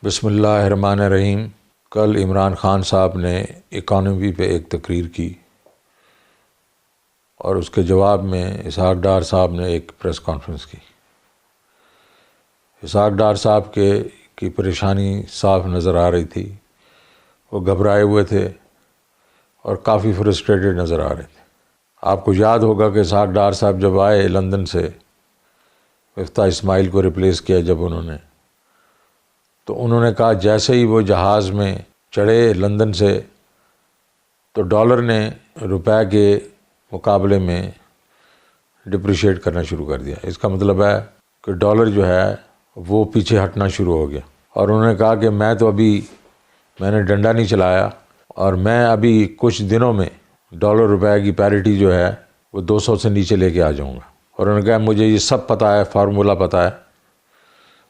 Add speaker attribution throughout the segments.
Speaker 1: बिस्मिल्लाहिर्रहमानिर्रहीम। कल इमरान ख़ान साहब ने इकॉनमी पे एक तकरीर की और उसके जवाब में इसहाक डार साहब ने एक प्रेस कॉन्फ्रेंस की। इसहाक डार साहब की परेशानी साफ नज़र आ रही थी। वो घबराए हुए थे और काफ़ी फ्रस्ट्रेटेड नज़र आ रहे थे। आपको याद होगा कि इसहाक डार साहब जब आए लंदन से, मिफ्ताह इस्माइल को रिप्लेस किया जब उन्होंने, तो उन्होंने कहा जैसे ही वो जहाज़ में चढ़े लंदन से, तो डॉलर ने रुपए के मुकाबले में डिप्रिशिएट करना शुरू कर दिया। इसका मतलब है कि डॉलर जो है वो पीछे हटना शुरू हो गया। और उन्होंने कहा कि मैंने डंडा नहीं चलाया और मैं अभी कुछ दिनों में डॉलर रुपए की पैरिटी जो है वो 200 से नीचे लेके आ जाऊंगा। और उन्होंने कहा मुझे ये सब पता है, फार्मूला पता है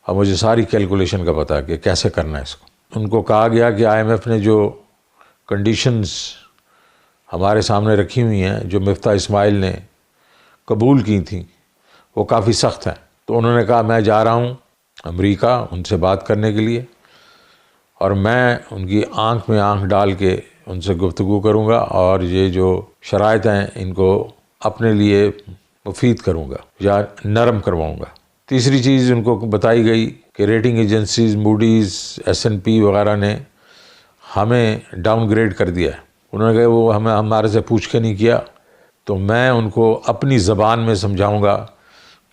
Speaker 1: और मुझे सारी कैलकुलेशन का पता है कि कैसे करना है इसको। उनको कहा गया कि IMF ने जो कंडीशंस हमारे सामने रखी हुई हैं, जो मिफ्ताह इस्माइल ने कबूल की थी, वो काफ़ी सख्त हैं। तो उन्होंने कहा मैं जा रहा हूँ अमेरिका उनसे बात करने के लिए और मैं उनकी आंख में आंख डाल के उनसे गुफ्तगू करूँगा और ये जो शराइत हैं इनको अपने लिए मुफीद करूँगा या नरम करवाऊँगा। तीसरी चीज़ उनको बताई गई कि रेटिंग एजेंसीज मूडीज़, S&P वगैरह ने हमें डाउनग्रेड कर दिया है। उन्होंने कहा वो हमारे से पूछ के नहीं किया, तो मैं उनको अपनी ज़बान में समझाऊँगा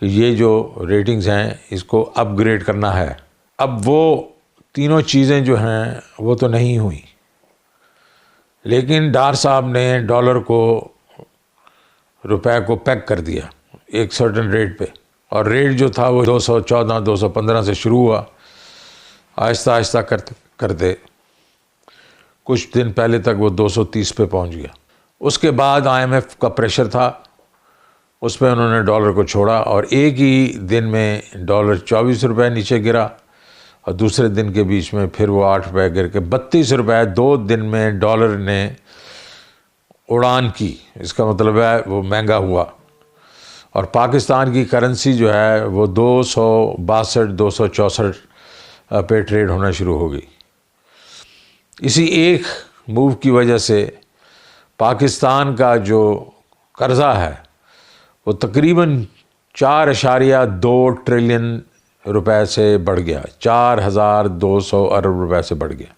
Speaker 1: कि ये जो रेटिंग्स हैं इसको अपग्रेड करना है। अब वो तीनों चीज़ें जो हैं वो तो नहीं हुई, लेकिन डार साहब ने डॉलर को, रुपए को पैक कर दिया एक सर्टेन रेट पे, और रेट जो था वो 214, 215 से शुरू हुआ, आहिस्ता आहिस्ता करते कुछ दिन पहले तक वो 230 पे पहुंच गया। उसके बाद IMF का प्रेशर था, उस पर उन्होंने डॉलर को छोड़ा और एक ही दिन में डॉलर 24 रुपये नीचे गिरा और दूसरे दिन के बीच में फिर वो 8 रुपये गिर के 32 रुपये 2 दिन में डॉलर ने उड़ान की। इसका मतलब है वो महंगा हुआ और पाकिस्तान की करेंसी जो है वो 262, 264 पे ट्रेड होना शुरू हो गई। इसी एक मूव की वजह से पाकिस्तान का जो कर्ज़ा है वो तकरीबन 4.2 ट्रिलियन रुपए से बढ़ गया, 4,200 अरब रुपए से बढ़ गया।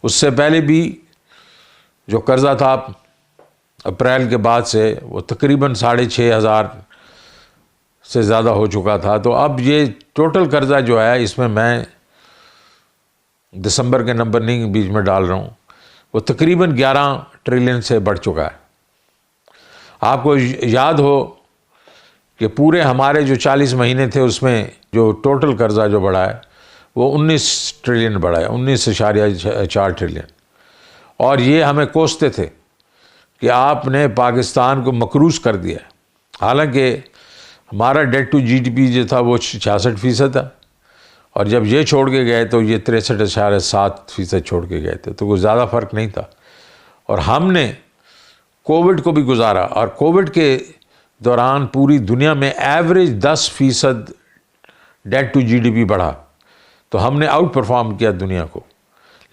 Speaker 1: उससे पहले भी जो कर्ज़ा था अप्रैल के बाद से वो तकरीबन 6,500 से ज़्यादा हो चुका था। तो अब ये टोटल कर्ज़ा जो है, इसमें मैं दिसंबर के नंबर नहीं बीच में डाल रहा हूँ, वो तकरीबन 11 ट्रिलियन से बढ़ चुका है। आपको याद हो कि पूरे हमारे जो 40 महीने थे उसमें जो टोटल कर्ज़ा जो बढ़ा है वो 19 ट्रिलियन बढ़ा है, 19.4 ट्रिलियन। और ये हमें कोसते थे कि आपने पाकिस्तान को मकरूज़ कर दिया। हालांकि हमारा डेट टू GDP जो था वो 66% था और जब ये छोड़ के गए तो ये 63.7% छोड़ के गए थे, तो कोई ज़्यादा फ़र्क नहीं था। और हमने कोविड को भी गुजारा और कोविड के दौरान पूरी दुनिया में एवरेज 10% डेट टू GDP बढ़ा, तो हमने आउट परफॉर्म किया दुनिया को।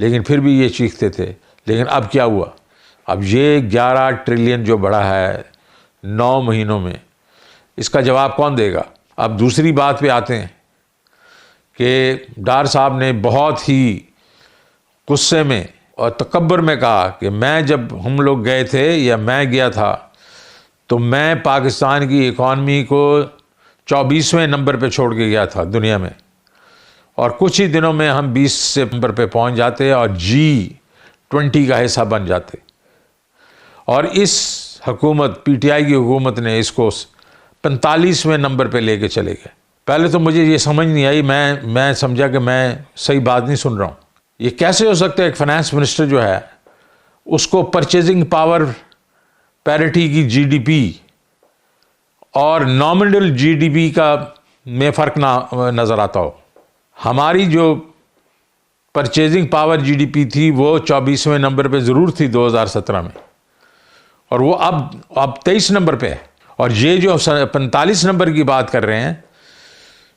Speaker 1: लेकिन फिर भी ये चीखते थे। लेकिन अब क्या हुआ? अब ये 11 ट्रिलियन जो बढ़ा है 9 महीनों में, इसका जवाब कौन देगा? अब दूसरी बात पे आते हैं कि डार साहब ने बहुत ही गुस्से में और तकब्बर में कहा कि जब हम लोग गए थे या मैं गया था तो मैं पाकिस्तान की इकॉनमी को 24वें नंबर पे छोड़ के गया था दुनिया में, और कुछ ही दिनों में हम 20 नंबर पे पहुंच जाते और G20 का हिस्सा बन जाते। और इस हुकूमत, PTI की हुकूमत ने इसको 45वें नंबर पे लेके चले गए। पहले तो मुझे ये समझ नहीं आई, मैं समझा कि मैं सही बात नहीं सुन रहा हूँ। ये कैसे हो सकता है एक फाइनेंस मिनिस्टर जो है उसको परचेजिंग पावर पैरिटी की GDP और नॉमिनल GDP का में फ़र्क ना नज़र आता हो। हमारी जो परचेजिंग पावर GDP थी वो 24वें नंबर पे ज़रूर थी 2017 में, और वो अब 23 नंबर पे है। और ये जो 45 नंबर की बात कर रहे हैं,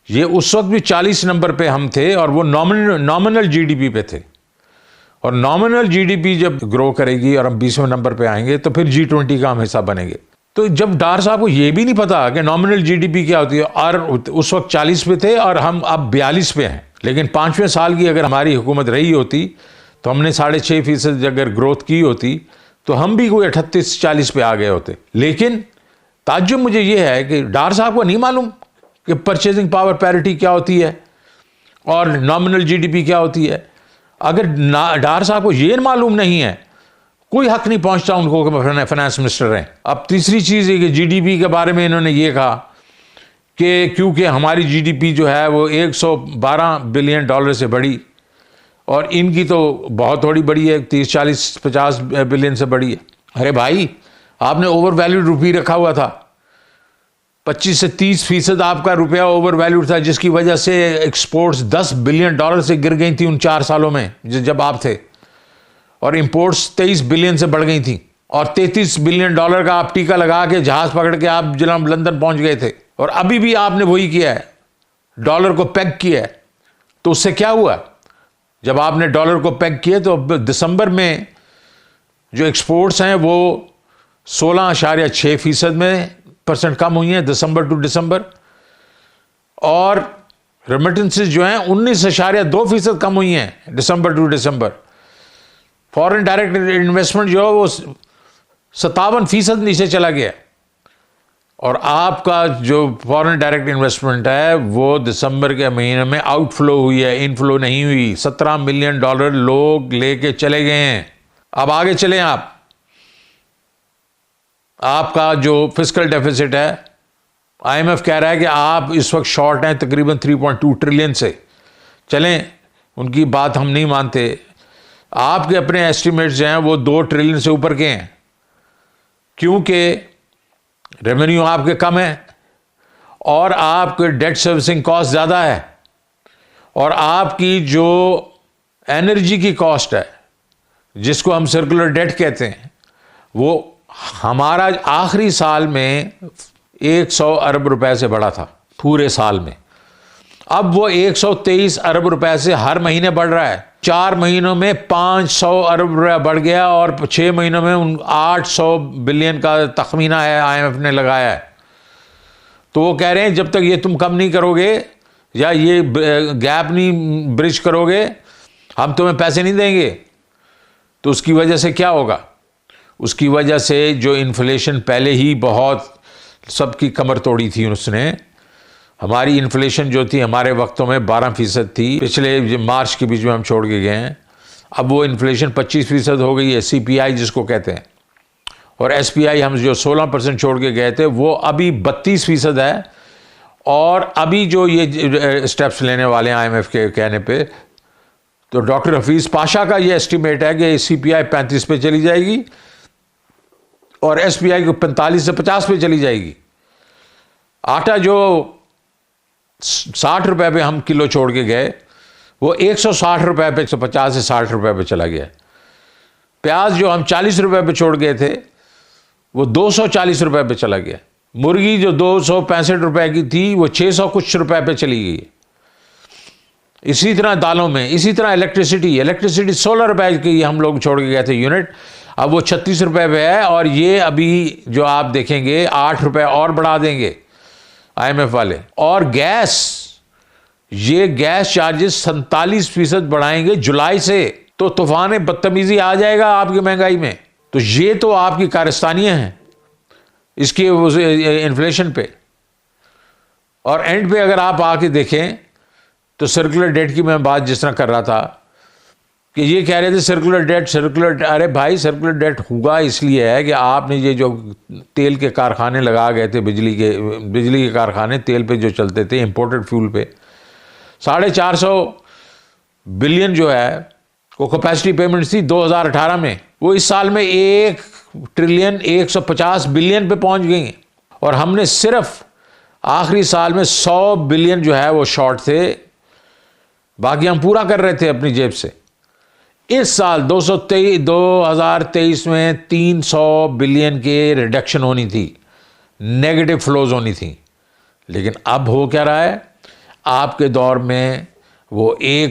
Speaker 1: ये उस वक्त भी 40 नंबर पे हम थे और वो नॉमिनल जीडीपी पे थे। और नॉमिनल जीडीपी जब ग्रो करेगी और हम 20वें नंबर पे आएंगे तो फिर G20 का हम हिस्सा बनेंगे। तो जब डार साहब को ये भी नहीं पता कि नॉमिनल जीडीपी क्या होती है, और उस वक्त 40 पे थे और हम अब 42 पे हैं, लेकिन 5वें साल की अगर हमारी हुकूमत रही होती तो हमने 6.5% अगर ग्रोथ की होती तो हम भी कोई 38-40 पे आ गए होते। लेकिन ताज्जुब मुझे ये है कि डार साहब को नहीं मालूम कि परचेजिंग पावर पैरिटी क्या होती है और नॉमिनल जीडीपी क्या होती है। अगर डार साहब को ये मालूम नहीं है, कोई हक नहीं पहुंचता उनको कि फाइनेंस मिनिस्टर हैं। अब तीसरी चीज़ है कि जीडीपी के बारे में इन्होंने ये कहा कि क्योंकि हमारी जीडीपी जो है वो 112 बिलियन डॉलर से बढ़ी और इनकी तो बहुत थोड़ी बड़ी है, 30, 40, 50 बिलियन से बड़ी है। अरे भाई, आपने ओवर वैल्यूड रुपये रखा हुआ था, 25 से 30% आपका रुपया ओवर वैल्यूड था, जिसकी वजह से एक्सपोर्ट्स 10 बिलियन डॉलर से गिर गई थी उन 4 सालों में जब आप थे, और इंपोर्ट्स 23 बिलियन से बढ़ गई थी, और 33 बिलियन डॉलर का आप टीका लगा के जहाज पकड़ के आप जनाब लंदन पहुंच गए थे। और अभी भी आपने वही किया है, डॉलर को पेग किया है। तो उससे क्या हुआ? जब आपने डॉलर को पेग किया तो दिसंबर में जो एक्सपोर्ट्स हैं वो 16.6% में % कम हुई हैं दिसंबर टू दिसंबर, और रेमिटेंसेस जो हैं 19.2% कम हुई हैं दिसंबर टू दिसंबर। फॉरेन डायरेक्ट इन्वेस्टमेंट जो है वो 57% नीचे चला गया, और आपका जो फॉरेन डायरेक्ट इन्वेस्टमेंट है वो दिसंबर के महीने में आउटफ्लो हुई है, इनफ्लो नहीं हुई। 17 मिलियन डॉलर लोग लेके चले गए हैं। अब आगे चलें आप, आपका जो फिस्कल डेफिसिट है, आईएमएफ कह रहा है कि आप इस वक्त शॉर्ट हैं तकरीबन 3.2 ट्रिलियन से। चलें, उनकी बात हम नहीं मानते। आपके अपने एस्टिमेट्स जो हैं वो 2 ट्रिलियन से ऊपर के हैं, क्योंकि रेवेन्यू आपके कम है और आपके डेट सर्विसिंग कॉस्ट ज़्यादा है, और आपकी जो एनर्जी की कॉस्ट है जिसको हम सर्कुलर डेट कहते हैं, वो हमारा आखिरी साल में 100 अरब रुपए से बढ़ा था पूरे साल में। अब वो 123 अरब रुपए से हर महीने बढ़ रहा है। 4 महीनों में 500 अरब रुपया बढ़ गया, और 6 महीनों में 800 बिलियन का तखमीना है आईएमएफ ने लगाया है। तो वो कह रहे हैं जब तक ये तुम कम नहीं करोगे या ये गैप नहीं ब्रिज करोगे, हम तुम्हें पैसे नहीं देंगे। तो उसकी वजह से क्या होगा? उसकी वजह से जो इन्फ्लेशन पहले ही बहुत सबकी कमर तोड़ी थी उसने, हमारी इन्फ्लेशन जो थी हमारे वक्तों में 12% थी, पिछले मार्च के बीच में हम छोड़ के गए हैं। अब वो इन्फ्लेशन 25% हो गई है, CPI जिसको कहते हैं, और SPI हम जो 16% छोड़ के गए थे वो अभी 32% है। और अभी जो ये स्टेप्स लेने वाले हैं IMF के कहने पे, तो डॉक्टर हफीज़ पाशा का ये एस्टिमेट है कि CPI 35 पे चली जाएगी और SPI को 45 से 50 पे चली जाएगी। आटा जो 60 रुपए पे हम किलो छोड़ के गए वो 160 रुपए पे, 150 से 60 रुपए पे चला गया। प्याज जो हम 40 रुपए पे छोड़ गए थे वो 240 रुपए पे चला गया। मुर्गी जो 265 रुपए की थी वो 600 कुछ रुपए पे चली गई। इसी तरह दालों में, इसी तरह इलेक्ट्रिसिटी 16 रुपए की हम लोग छोड़ के गए थे यूनिट, अब वो 36 रुपए पे है। और ये अभी जो आप देखेंगे 8 रुपए और बढ़ा देंगे IMF वाले। और गैस, ये गैस चार्जेस 47% बढ़ाएंगे जुलाई से। तो तूफान बदतमीजी आ जाएगा आपकी महंगाई में। तो ये तो आपकी कारस्तानियां हैं इसके इन्फ्लेशन पे। और एंड पे अगर आप आके देखें तो सर्कुलर डेट की मैं बात जिस तरह कर रहा था कि ये कह रहे थे सर्कुलर डेट, अरे भाई सर्कुलर डेट होगा इसलिए है कि आपने ये जो तेल के कारखाने लगा गए थे, बिजली के कारखाने तेल पे जो चलते थे, इंपोर्टेड फ्यूल पे 450 बिलियन जो है वो कैपेसिटी पेमेंट्स थी 2018 में, वो इस साल में 1 ट्रिलियन 150 बिलियन पे पहुंच गई हैं। और हमने सिर्फ आखिरी साल में 100 बिलियन जो है वो शॉर्ट थे, बाकी हम पूरा कर रहे थे अपनी जेब से। इस साल 2023 में 300 बिलियन के रिडक्शन होनी थी, नेगेटिव फ्लोज होनी थी। लेकिन अब हो क्या रहा है? आपके दौर में वो एक